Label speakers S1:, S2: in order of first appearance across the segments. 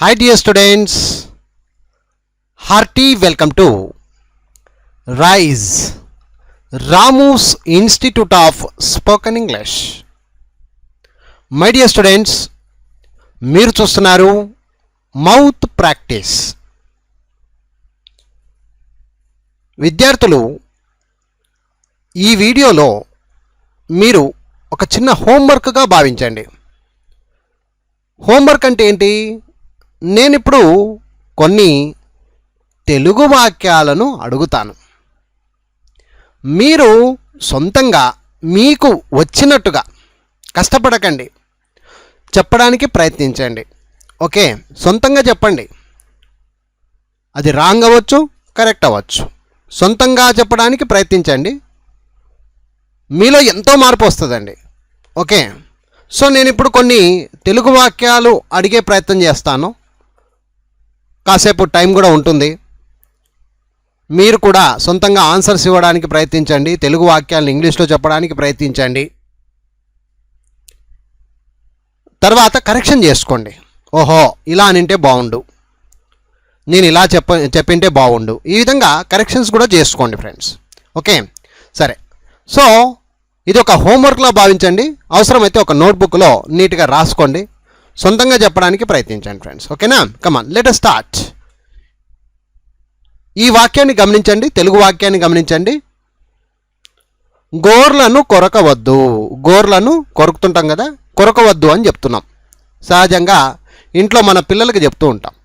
S1: Hi dear students, hearty welcome to RISE, Ramu's Institute of Spoken English. My dear students, మీరు చూస్తున్నారు mouth practice. విద్యార్థులు, ఈ వీడియోలో మీరు ఒక చిన్న హోంవర్క్గా భావించండి. హోంవర్క్ అంటే ఏంటి? నేనిప్పుడు కొన్ని తెలుగు వాక్యాలను అడుగుతాను. మీరు సొంతంగా మీకు వచ్చినట్టుగా కష్టపడకండి, చెప్పడానికి ప్రయత్నించండి. ఓకే, సొంతంగా చెప్పండి. అది రాంగ్ అవ్వచ్చు, కరెక్ట్ అవ్వచ్చు. సొంతంగా చెప్పడానికి ప్రయత్నించండి, మీలో ఎంతో మార్పు వస్తుందండి. ఓకే, సో నేను ఇప్పుడు కొన్ని తెలుగు వాక్యాలు అడిగే ప్రయత్నం చేస్తాను. కాసేపు టైం కూడా ఉంటుంది. మీరు కూడా సొంతంగా ఆన్సర్స్ ఇవ్వడానికి ప్రయత్నించండి, తెలుగు వాక్యాలను ఇంగ్లీష్లో చెప్పడానికి ప్రయత్నించండి. తర్వాత కరెక్షన్ చేసుకోండి. ఓహో, ఇలా అనింటే బాగుండు, నేను ఇలా చెప్పింటే బాగుండు. ఈ విధంగా కరెక్షన్స్ కూడా చేసుకోండి ఫ్రెండ్స్. ఓకే, సరే. సో ఇది ఒక హోంవర్క్లా భావించండి. అవసరమైతే ఒక నోట్బుక్లో నీట్గా రాసుకోండి, సొంతంగా చెప్పడానికి ప్రయత్నించండి ఫ్రెండ్స్. ఓకేనా? కమాన్, లెట్ us స్టార్ట్. ఈ వాక్యాన్ని గమనించండి, తెలుగు వాక్యాన్ని గమనించండి. గోర్లను కొరకవద్దు. గోర్లను కొరుకుతుంటాం కదా, కొరకవద్దు అని చెప్తున్నాం. సహజంగా ఇంట్లో మన పిల్లలకి చెప్తూ ఉంటాం,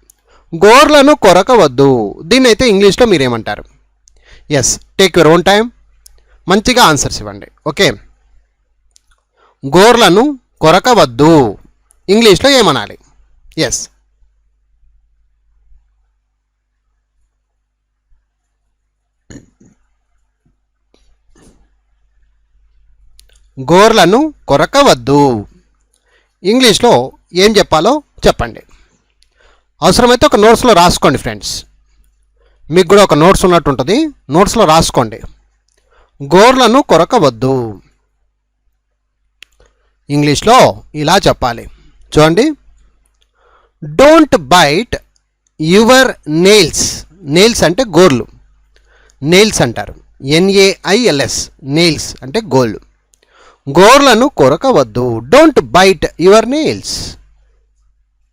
S1: గోర్లను కొరకవద్దు. దీన్ని అయితే ఇంగ్లీష్లో మీరేమంటారు? Yes, take your own time, మంచిగా ఆన్సర్స్ ఇవ్వండి. ఓకే, గోర్లను కొరకవద్దు ఇంగ్లీష్లో ఏమనాలి? ఎస్, గోర్లను కొరకవద్దు ఇంగ్లీష్లో ఏం చెప్పాలో చెప్పండి. అవసరమైతే ఒక నోట్స్లో రాసుకోండి ఫ్రెండ్స్. మీకు కూడా ఒక నోట్స్ ఉన్నట్టు ఉంటుంది, నోట్స్లో రాసుకోండి. గోర్లను కొరకవద్దు ఇంగ్లీష్లో ఇలా చెప్పాలి. చూడండి, don't bite your nails. Nails అంటే గోర్లు, నెయిల్స్ అంటారు. NAILS, నెయిల్స్ అంటే గోర్లు. గోర్లను కొరకవద్దు. Don't bite your nails.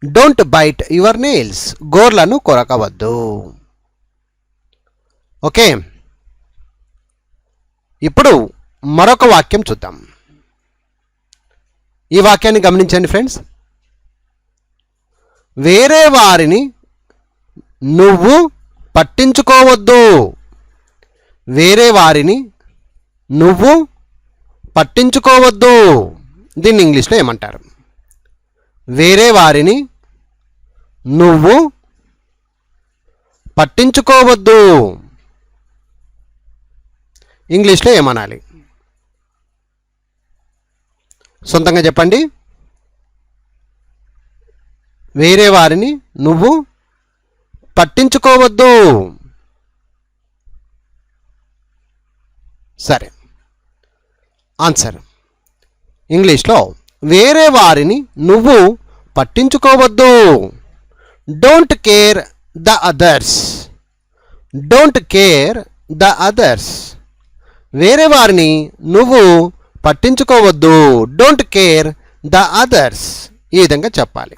S1: Don't bite your nails, గోర్లను కొరకవద్దు. ఓకే, ఇప్పుడు మరొక వాక్యం చూద్దాం. ఈ వాక్యాన్ని గమనించండి ఫ్రెండ్స్. వేరే వారిని నువ్వు పట్టించుకోవద్దు. వేరే వారిని నువ్వు పట్టించుకోవద్దు. దీన్ని ఇంగ్లీష్లో ఏమంటారు? వేరే వారిని నువ్వు పట్టించుకోవద్దు ఇంగ్లీష్లో ఏమనాలి? సొంతంగా చెప్పండి. వేరే వారిని నువ్వు పట్టించుకోవద్దు. సరే, ఆన్సర్ ఇంగ్లీష్లో వేరే వారిని నువ్వు పట్టించుకోవద్దు. Don't care the others. Don't care the others. వేరే వారిని నువ్వు పట్టించుకోవద్దు. Don't care the others. ఈ విధంగా చెప్పాలి.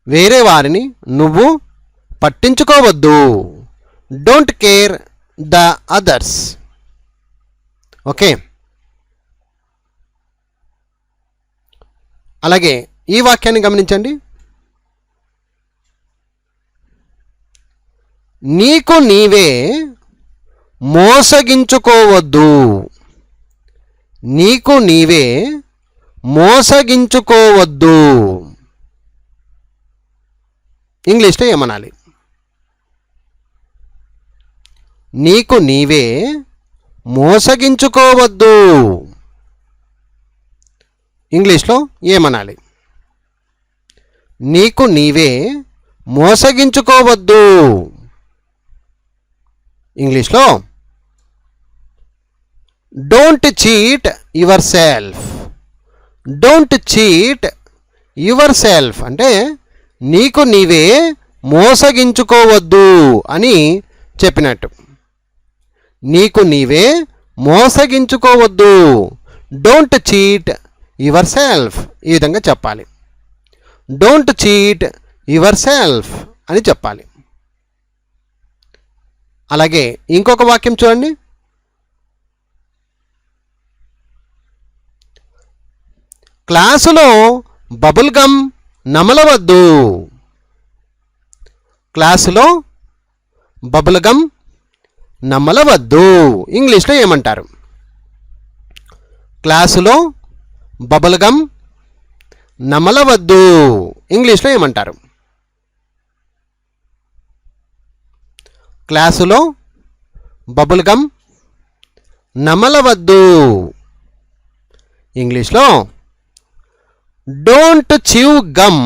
S1: వేరే వారిని నువ్వు పట్టించుకోవద్దు. Don't care the others. Okay, అలాగే ఈ వాక్యాన్ని గమనించండి. నీకు నీవే మోసగించుకోవద్దు. నీకు నీవే మోసగించుకోవద్దు ఇంగ్లీష్లో ఏమనాలి? నీకు నీవే మోసగించుకోవద్దు ఇంగ్లీష్లో ఏమనాలి? నీకు నీవే మోసగించుకోవద్దు ఇంగ్లీష్లో don't cheat your self. Don't cheat your self అంటే నీకు నీవే మోసగించుకోవద్దు అని చెప్పినట్టు. నీకు నీవే మోసగించుకోవద్దు. డోంట్ చీట్ యువర్ సెల్ఫ్, ఈ విధంగా చెప్పాలి. డోంట్ చీట్ యువర్ సెల్ఫ్ అని చెప్పాలి. అలాగే ఇంకొక వాక్యం చూడండి. క్లాసులో బబుల్ గమ్ నమలవద్దు. క్లాసులో బబుల్ గమ్ నమలవద్దు. ఇంగ్లీష్లో ఏమంటారు? క్లాసులో బబుల్ గమ్ నమలవద్దు. ఇంగ్లీష్లో ఏమంటారు? క్లాసులో బబుల్ గమ్ నమలవద్దు. ఇంగ్లీష్లో don't chew gum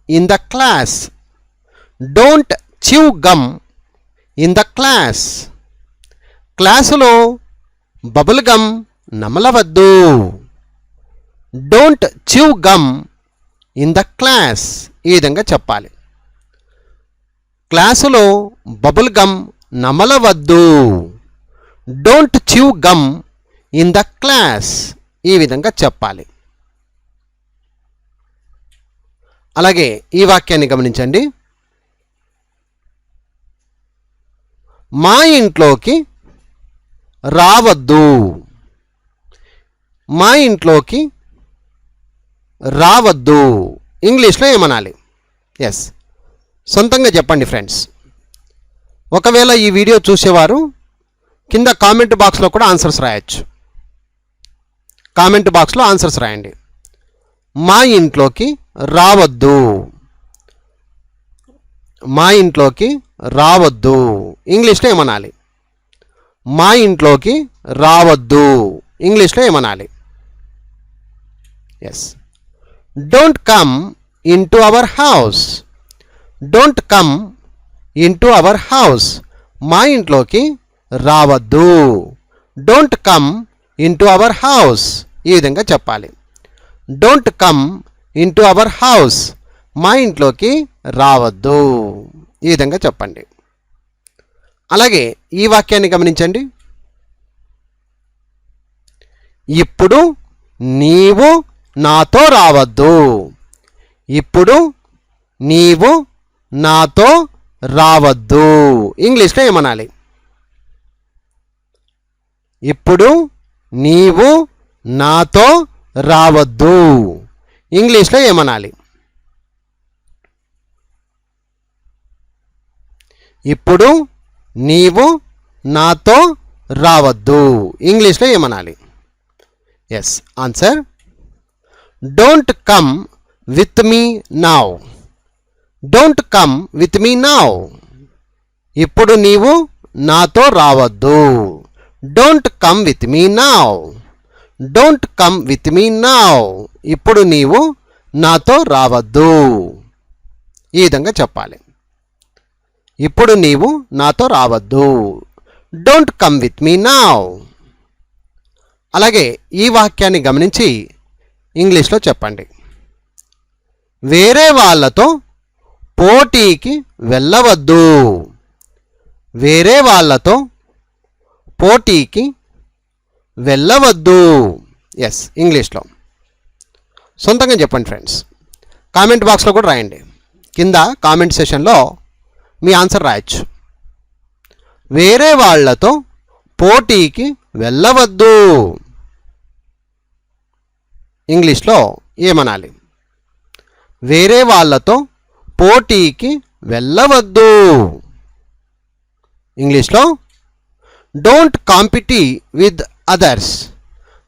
S1: in the class. Don't chew gum in the class. క్లాసులో బబుల్ గమ్ నమలవద్దు. Don't chew gum in the class, ఈ విధంగా చెప్పాలి. క్లాసులో బబుల్ గమ్ నమలవద్దు. Don't chew gum in the class, ఈ విధంగా చెప్పాలి. అలాగే ఈ వాక్యాన్ని గమనించండి. మా ఇంట్లోకి రావద్దు. మా ఇంట్లోకి రావద్దు. ఇంగ్లీష్లో ఏమనాలి? ఎస్, సొంతంగా చెప్పండి ఫ్రెండ్స్. ఒకవేళ ఈ వీడియో చూసేవారు కింద కామెంట్ బాక్స్లో కూడా ఆన్సర్స్ రాయొచ్చు. కామెంట్ బాక్స్లో ఆన్సర్స్ రాయండి. మా ఇంట్లోకి రావద్దు. మా ఇంట్లోకి రావద్దు. ఇంగ్లీష్లో ఏమనాలి? మా ఇంట్లోకి రావద్దు. ఇంగ్లీష్లో ఏమనాలి? Yes, don't come into our house. Don't come into our house. మా ఇంట్లోకి రావద్దు. Don't come into our house, ఈ విధంగా చెప్పాలి. Don't come into our house, మా ఇంట్లోకి రావద్దు, ఈ విధంగా చెప్పండి. అలాగే ఈ వాక్యాన్ని గమనించండి. ఇప్పుడు నీవు నాతో రావద్దు. ఇప్పుడు నీవు నాతో రావద్దు. ఇంగ్లీష్లో ఏమనాలి? ఇప్పుడు నీవు నాతో రావద్దు. ఇంగ్లీష్లో ఏమనాలి? ఇప్పుడు నీవు నాతో రావద్దు. ఇంగ్లీష్లో ఏమనాలి? Yes, answer don't come with me now. Don't come with me now. ఇప్పుడు నీవు నాతో రావద్దు. Don't come with me now. Don't come with me now. ఇప్పుడు నీవు నాతో రావద్దు, ఈ విధంగా చెప్పాలి. ఇప్పుడు నీవు నాతో రావద్దు. Don't come with me now. అలాగే ఈ వాక్యాన్ని గమనించి ఇంగ్లీష్లో చెప్పండి. వేరే వాళ్ళతో పోటీకి వెళ్ళవద్దు. వేరే వాళ్ళతో పోటీకి వెళ్ళవద్దు. ఎస్, ఇంగ్లీష్లో సొంతంగా చెప్పండి ఫ్రెండ్స్. కామెంట్ బాక్స్లో కూడా రాయండి. కింద కామెంట్ సెషన్లో మీ ఆన్సర్ రాయొచ్చు. వేరే వాళ్ళతో పోటీకి వెళ్ళవద్దు. ఇంగ్లీష్లో ఏమనాలి? వేరే వాళ్ళతో పోటీకి వెళ్ళవద్దు. ఇంగ్లీష్లో don't compete with others.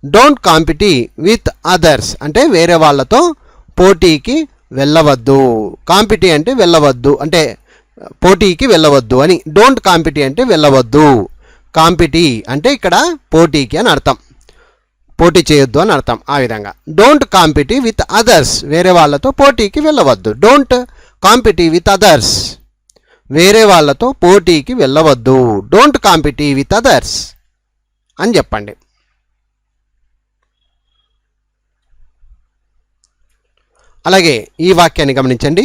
S1: Don't compete with others అంటే వేరే వాళ్ళతో పోటీకి వెళ్ళవద్దు. కాంపిటీ అంటే వెళ్ళవద్దు, అంటే పోటీకి వెళ్ళవద్దు అని. డోంట్ కాంపిటీ అంటే వెళ్ళవద్దు. కాంపిటీ అంటే ఇక్కడ పోటీకి అని అర్థం, పోటీ చేయొద్దు అని అర్థం. ఆ విధంగా డోంట్ కాంపిటీ విత్ అదర్స్, వేరే వాళ్ళతో పోటీకి వెళ్ళవద్దు. డోంట్ కాంపిటీ విత్ అదర్స్, వేరే వాళ్ళతో పోటీకి వెళ్ళవద్దు. డోంట్ కాంపిటీ విత్ అదర్స్ అని చెప్పండి. అలాగే ఈ వాక్యాన్ని గమనించండి.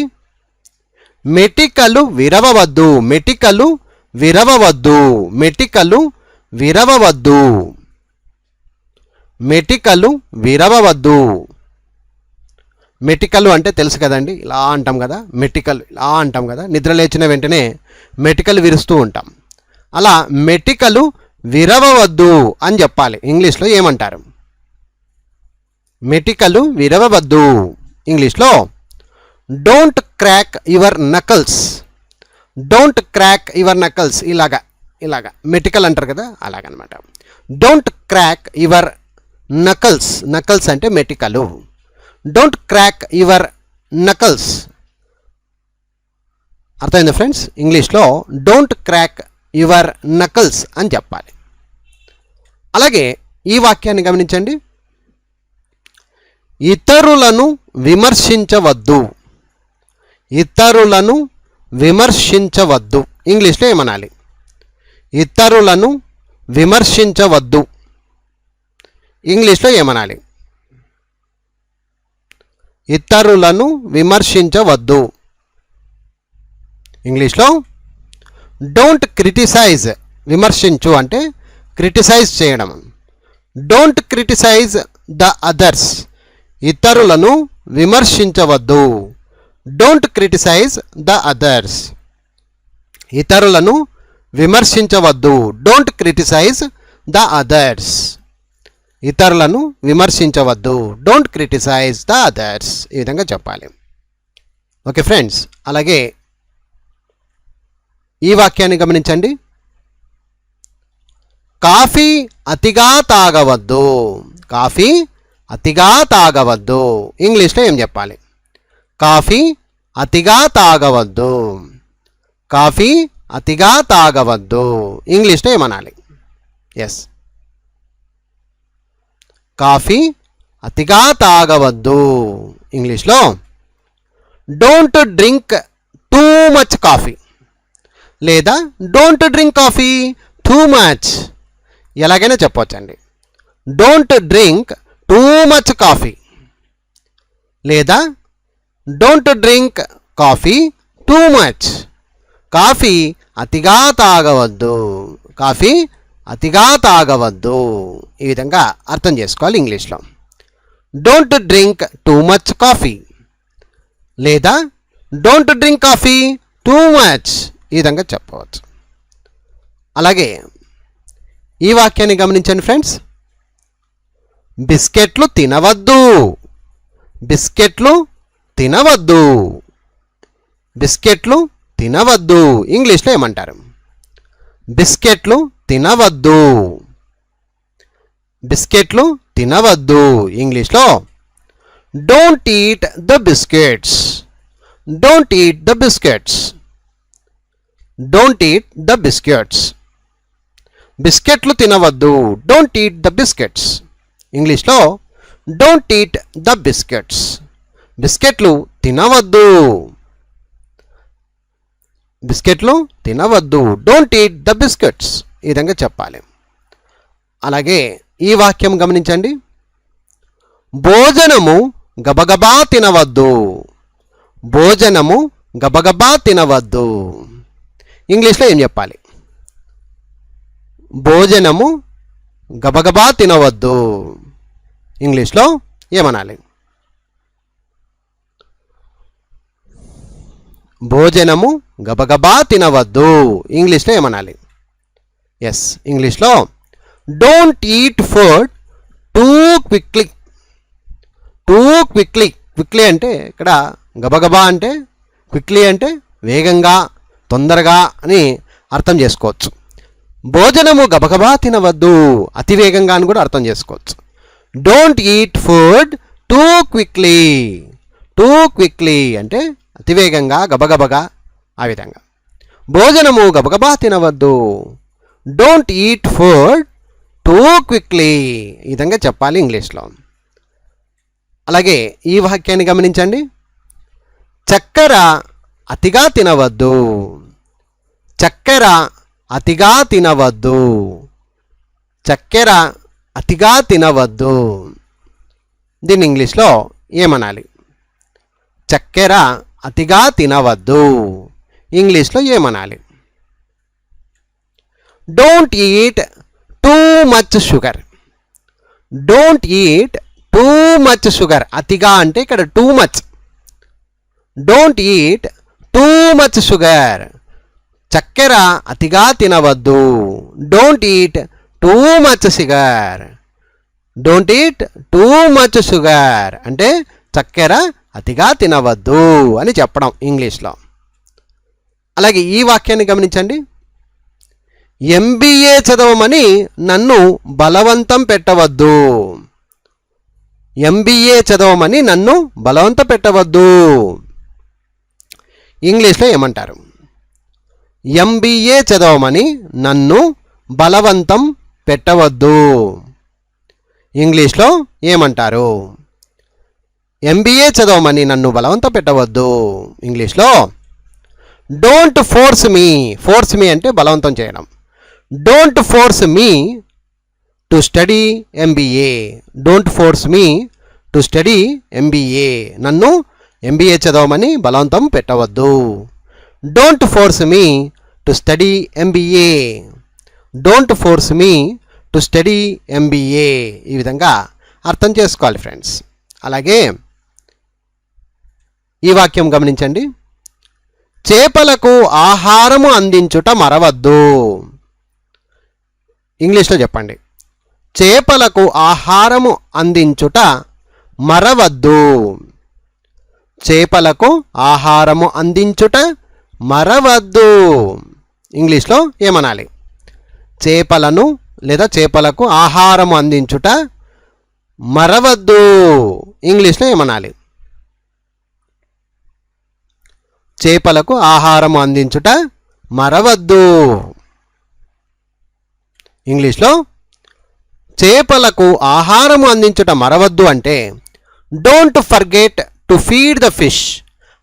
S1: మెటికలు విరవవద్దు, మెటికలు విరవవద్దు, మెటికలు విరవవద్దు, మెటికలు విరవవద్దు. మెటికలు అంటే తెలుసు కదండి, ఇలా అంటాం కదా, మెటికలు ఇలా అంటాం కదా, నిద్ర లేచిన వెంటనే మెటికలు విరుస్తూ ఉంటాం. అలా మెటికలు విరవవద్దు అని చెప్పాలి. ఇంగ్లీష్లో ఏమంటారు? మెటికలు విరవవద్దు. ఇంగ్లీష్లో don't crack your knuckles, don't crack your knuckles. ఇలాగా ఇలాగా మెటికల్ అంటారు కదా, అలాగనమాట. Don't crack your knuckles, knuckles అంటే మెటికలు. Don't crack your knuckles. అర్థమైందా ఫ్రెండ్స్? ఇంగ్లీష్లో డోంట్ క్రాక్ యువర్ నకల్స్ అని చెప్పాలి. అలాగే ఈ వాక్యాన్ని గమనించండి. ఇతరులను విమర్శించవద్దు, ఇతరులను విమర్శించవద్దు. ఇంగ్లీష్లో ఏమనాలి? ఇతరులను విమర్శించవద్దు. ఇంగ్లీష్లో ఏమనాలి? ఇతరులను విమర్శించవద్దు. ఇంగ్లీష్లో డోంట్ క్రిటిసైజ్, విమర్శించు అంటే క్రిటిసైజ్ చేయడం. డోంట్ క్రిటిసైజ్ ద అదర్స్, ఇతరులను విమర్శించవద్దు. డోంట్ క్రిటిసైజ్ ద అదర్స్, ఇతరులను విమర్శించవద్దు. డోంట్ క్రిటిసైజ్ ద అదర్స్, ఇతరులను విమర్శించవద్దు. Don't criticise the others. ఈ విధంగా చెప్పాలి. ఓకే ఫ్రెండ్స్, అలాగే ఈ వాక్యాన్ని గమనించండి. కాఫీ అతిగా తాగవద్దు, కాఫీ అతిగా తాగవద్దు. ఇంగ్లీష్లో ఏం చెప్పాలి? కాఫీ అతిగా తాగవద్దు, కాఫీ అతిగా తాగవద్దు. ఇంగ్లీష్లో ఏమనాలి? ఎస్, కాఫీ అతిగా తాగవద్దు. ఇంగ్లీష్లో don't drink too much coffee, లేదా don't drink coffee too much. ఎలాగైనా చెప్పవచ్చండి. Don't drink too much coffee, లేదా don't drink coffee too much. Coffee అతిగా తాగవద్దు, కాఫీ అతిగా తాగవద్దు. ఈ విధంగా అర్థం చేసుకోవాలి ఇంగ్లీష్లో. Don't drink too much coffee, లేదా don't drink coffee too much. ఈ విధంగా చెప్పవచ్చు. అలాగే ఈ వాక్యాన్ని గమనించండి ఫ్రెండ్స్. బిస్కెట్లు తినవద్దు, బిస్కెట్లు తినవద్దు, బిస్కెట్లు తినవద్దు. ఇంగ్లీష్లో ఏమంటారు? బిస్కెట్లు తినవద్దు, బిస్కెట్లు తినవద్దు. ఇంగ్లీష్లో don't eat the biscuits, don't eat the biscuits, don't eat the biscuits. బిస్కెట్లు తినవద్దు, డోంట్ ఈట్ ద బిస్కెట్స్. ఇంగ్లీష్లో డోంట్ ఈట్ ద బిస్కెట్స్, బిస్కెట్లు తినవద్దు, బిస్కెట్లు తినవద్దు. Don't eat the biscuits. ఈ విధంగా చెప్పాలి. అలాగే ఈ వాక్యం గమనించండి. భోజనము గబగబా తినవద్దు, భోజనము గబగబా తినవద్దు. ఇంగ్లీష్లో ఏం చెప్పాలి? భోజనము గబగబా తినవద్దు. ఇంగ్లీష్లో ఏమనాలి? భోజనము గబగబా తినవద్దు. ఇంగ్లీష్లో ఏమనాలి? ఎస్, ఇంగ్లీష్లో don't eat food too quickly, too quickly. Quickly అంటే ఇక్కడ గబగబా అంటే, క్విక్లీ అంటే వేగంగా, తొందరగా అని అర్థం చేసుకోవచ్చు. భోజనము గబగబా తినవద్దు, అతివేగంగా అని కూడా అర్థం చేసుకోవచ్చు. Don't eat food too quickly, too quickly అంటే అతివేగంగా, గబగబగా, ఆ విధంగా. భోజనము గబగబా తినవద్దు, don't eat food too quickly. ఈ విధంగా చెప్పాలి ఇంగ్లీష్లో. అలాగే ఈ వాక్యాన్ని గమనించండి. చక్కెర అతిగా తినవద్దు, చక్కెర అతిగా తినవద్దు, చక్కెర అతిగా తినవద్దు. దీన్ని ఇంగ్లీష్లో ఏమనాలి? చక్కెర అతిగా తినవద్దు. ఇంగ్లీష్లో ఏమనాలి? Don't eat too much sugar. Don't eat too much sugar. అతిగా అంటే ఇక్కడ too much. Don't eat too much sugar. చక్కెర అతిగా తినవద్దు. Don't eat too much sugar. Don't eat too much sugar అంటే చక్కెర అతిగా తినవద్దు అని చెప్పడం ఇంగ్లీష్లో. అలాగే ఈ వాక్యాన్ని గమనించండి. MBA చదవమని నన్ను బలవంతం పెట్టవద్దు. MBA చదవమని నన్ను బలవంత పెట్టవద్దు. ఇంగ్లీష్లో ఏమంటారు? MBA చదవమని నన్ను బలవంతం పెట్టవద్దు. ఇంగ్లీష్లో ఏమంటారు? MBA చదవమని నన్ను బలవంత పెట్టవద్దు. ఇంగ్లీష్లో don't force me. Force me అంటే బలవంతం చేయడం. Don't force me to study MBA. Don't force me to study MBA. నన్ను MBA చదవమని బలవంతం పెట్టవద్దు. Don't force me to study MBA. Don't force me to study MBA. ఈ విధంగా అర్థం చేసుకోవాలి ఫ్రెండ్స్. అలాగే ఈ వాక్యం గమనించండి. చేపలకు ఆహారము అందించుట మరవద్దు. ఇంగ్లీష్లో చెప్పండి. చేపలకు ఆహారము అందించుట మరవద్దు. చేపలకు ఆహారము అందించుట మరవద్దు. ఇంగ్లీష్లో ఏమనాలి? చేపలను లేదా చేపలకు ఆహారము అందించుట మరవద్దు. ఇంగ్లీష్లో ఏమనాలి? చేపలకు ఆహారము అందించుట మరవద్దు. ఇంగ్లీష్లో చేపలకు ఆహారము అందించుట మరవద్దు అంటే don't forget to feed the fish.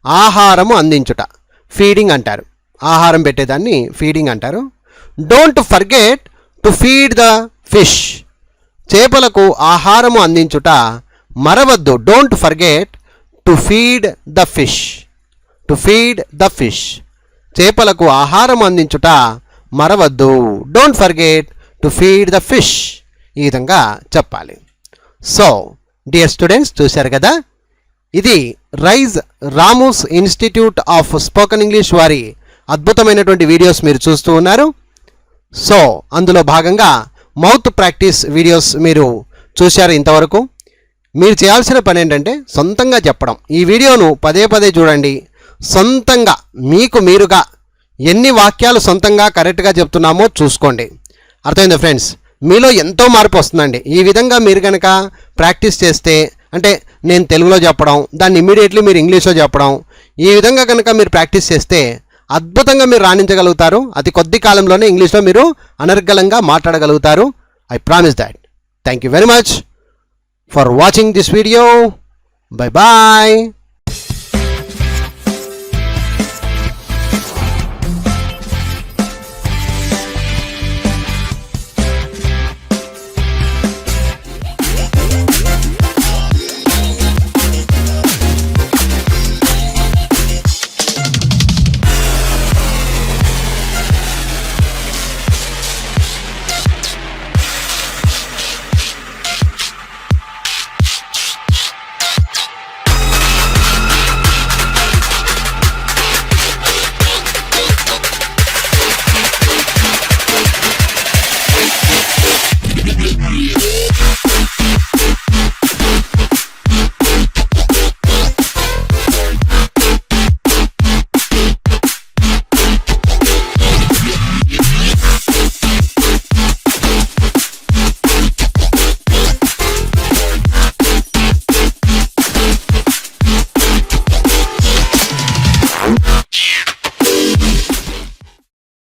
S1: ఆహారము అందించుట ఫీడింగ్ అంటారు. ఆహారం పెట్టేదాన్ని ఫీడింగ్ అంటారు. Don't forget to feed the fish. చేపలకు ఆహారము అందించుట మరవద్దు. Don't forget to feed the fish. To feed the fish. చేపలకు ఆహారం అందించుట మరవద్దు. Don't forget to feed the fish. ఈ విధంగా చెప్పాలి. సో డియర్ స్టూడెంట్స్, చూశారు కదా, ఇది Rise Ramos Institute of Spoken English వారి అద్భుతమైనటువంటి వీడియోస్ మీరు చూస్తూ ఉన్నారు. సో అందులో భాగంగా మౌత్ ప్రాక్టీస్ వీడియోస్ మీరు చూశారు ఇంతవరకు. మీరు చేయాల్సిన పని ఏంటంటే సొంతంగా చెప్పడం. ఈ వీడియోను పదే పదే చూడండి. సొంతంగా మీకు మీరుగా ఎన్ని వాక్యాలు సొంతంగా కరెక్ట్గా చెప్తున్నామో చూసుకోండి. అర్థమైందా ఫ్రెండ్స్? మీలో ఎంతో మార్పు వస్తుందండి. ఈ విధంగా మీరు కనుక ప్రాక్టీస్ చేస్తే, అంటే నేను తెలుగులో చెప్పడం, దాన్ని ఇమ్మీడియట్లీ మీరు ఇంగ్లీష్లో చెప్పడం, ఈ విధంగా కనుక మీరు ప్రాక్టీస్ చేస్తే అద్భుతంగా మీరు రాణించగలుగుతారు. అతి కొద్ది కాలంలోనే ఇంగ్లీష్లో మీరు అనర్గళంగా మాట్లాడగలుగుతారు. I promise that. Thank you very much for watching this video. Bye bye.